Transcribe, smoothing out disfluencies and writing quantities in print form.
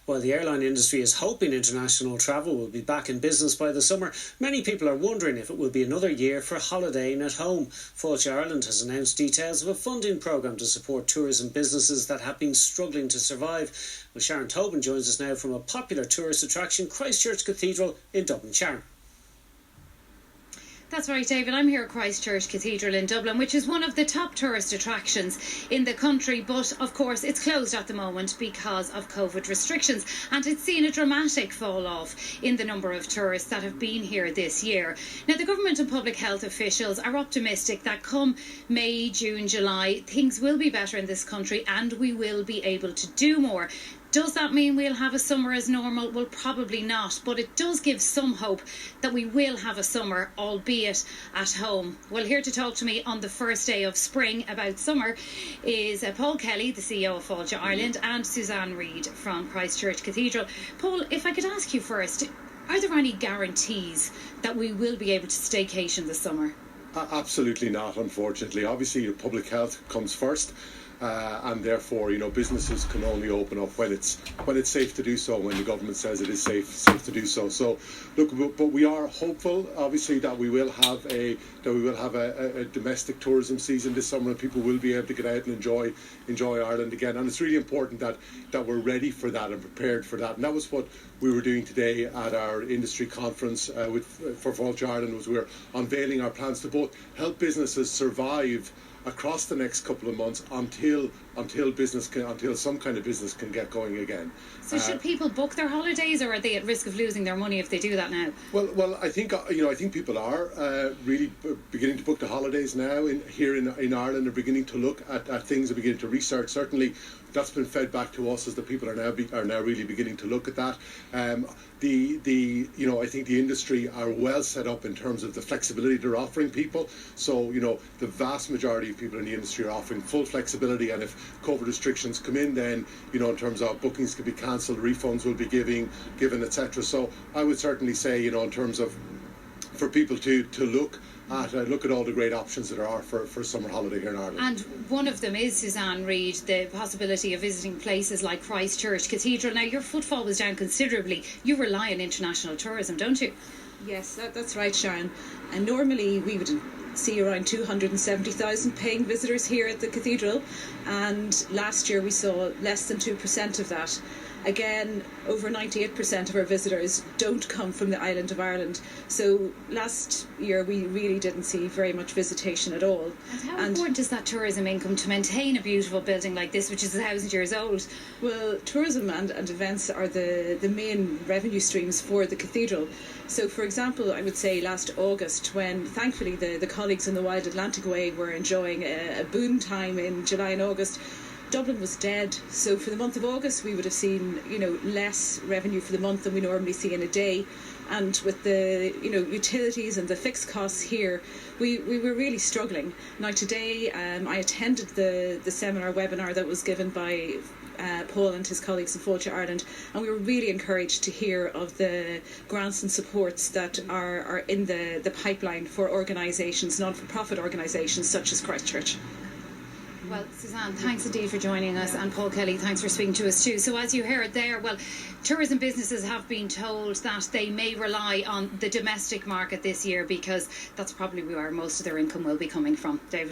While the airline industry is hoping international travel will be back in business by the summer, many people are wondering if it will be another year for holidaying at home. Failte Ireland has announced details of a funding programme to support tourism businesses that have been struggling to survive. Well, Sharon Tobin joins us now from a popular tourist attraction, Christchurch Cathedral in Dublin. Sharon. That's right, David. I'm here at Christchurch Cathedral in Dublin, which is one of the top tourist attractions in the country. But, of course, it's closed at the moment because of COVID restrictions. And it's seen a dramatic fall off in the number of tourists that have been here this year. Now, the government and public health officials are optimistic that come May, June, July, things will be better in this country and we will be able to do more. Does that mean we'll have a summer as normal? Well, probably not, but it does give some hope that we will have a summer, albeit at home. Well, here to talk to me on the first day of spring about summer is Paul Kelly, the CEO of Failte Ireland, and Susanne Reid from Christchurch Cathedral. Paul, if I could ask you first, are there any guarantees that we will be able to staycation this summer? Absolutely not, unfortunately. Obviously, public health comes first. And therefore, businesses can only open up when it's safe to do so, when the government says it is safe to do so. So, look, but we are hopeful, obviously, that we will have a domestic tourism season this summer, and people will be able to get out and enjoy Ireland again. And it's really important that we're ready for that and prepared for that. And that was what we were doing today at our industry conference for Failte Ireland. Was we were unveiling our plans to both help businesses survive across the next couple of months until some kind of business can get going again. So should people book their holidays, or are they at risk of losing their money if they do that now? Well, I think people are really beginning to book the holidays now here in Ireland. Are beginning to look at things, are beginning to research. Certainly, that's been fed back to us as the people are now really beginning to look at that. I think the industry are well set up in terms of the flexibility they're offering people. So, the vast majority of people in the industry are offering full flexibility, and if COVID restrictions come in, then, in terms of bookings can be cancelled, refunds will be given, etc. So I would certainly say, in terms of for people to look at all the great options that there are for summer holiday here in Ireland. And one of them is, Susanne Reid, the possibility of visiting places like Christchurch Cathedral. Now, your footfall was down considerably. You rely on international tourism, don't you? Yes, that's right, Sharon. And normally we would see around 270,000 paying visitors here at the Cathedral, and last year we saw less than 2% of that. Again, over 98% of our visitors don't come from the island of Ireland. So last year we really didn't see very much visitation at all. And how important is that tourism income to maintain a beautiful building like this, which is 1,000 years old? Well, tourism and events are the main revenue streams for the Cathedral. So, for example, I would say last August, when thankfully the colleagues in the Wild Atlantic Way were enjoying a boom time in July and August, Dublin was dead. So for the month of August we would have seen less revenue for the month than we normally see in a day, and with the utilities and the fixed costs here, we were really struggling. Now today I attended the webinar that was given by Paul and his colleagues in Failte Ireland, and we were really encouraged to hear of the grants and supports that are in the pipeline for organisations, non-for-profit organisations such as Christchurch. Well, Susanne, thanks indeed for joining us, and Paul Kelly, thanks for speaking to us too. So as you heard there, tourism businesses have been told that they may rely on the domestic market this year because that's probably where most of their income will be coming from. David.